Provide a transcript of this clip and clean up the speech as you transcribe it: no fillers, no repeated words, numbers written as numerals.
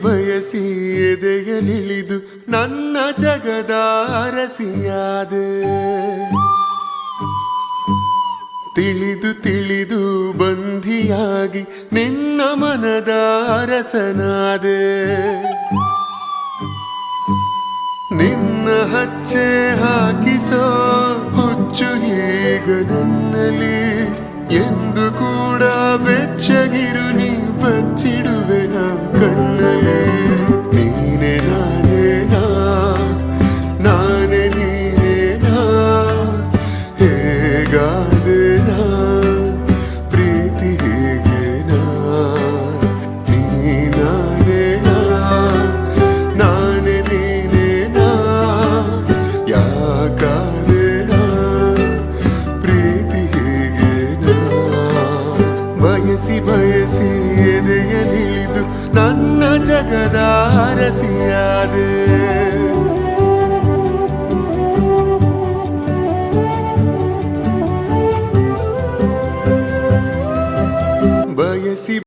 ಬಯಸಿ ಎದೆಯಲಿಳಿದು ನನ್ನ ಜಗದ ಅರಸಿಯಾದೆ. ತಿಳಿದು ತಿಳಿದು ಬಂಧಿಯಾಗಿ ನಿನ್ನ ಮನದ ಅರಸನಾದೆ. ನಿನ್ನ ಹಚ್ಚೆ ಹಾಕಿಸೋ ಹುಚ್ಚು ಈಗ ನನ್ನಲ್ಲಿ. ಎಂದು ಕೂಡ ಬೆಚ್ಚಗಿರು ನೀ ಬಚ್ಚಿಡುವೆ ನಾ ಕಣ್ಣಲ್ಲಿ. ನೀನೆ ನಾನೇನಾ, ನಾನೇ ನೀನೇನಾ, ಹೇಗಾದೇನಾ ಪ್ರೀತಿ ಹೇಗೇನಾ. ನೀ ನಾನೇನಾ, ನಾನೇ ನೀನೇನಾ, ಯಾಕಾದೇನಾ ಪ್ರೀತಿ ಹೇಗೇನಾ. ಬಯಸಿ ಬಯಸಿ ಎದೆಯಲಿಳಿದು ನನ್ನ ಜಗದ ಅರಸಿಯಾದೆ. ಬಯಸಿ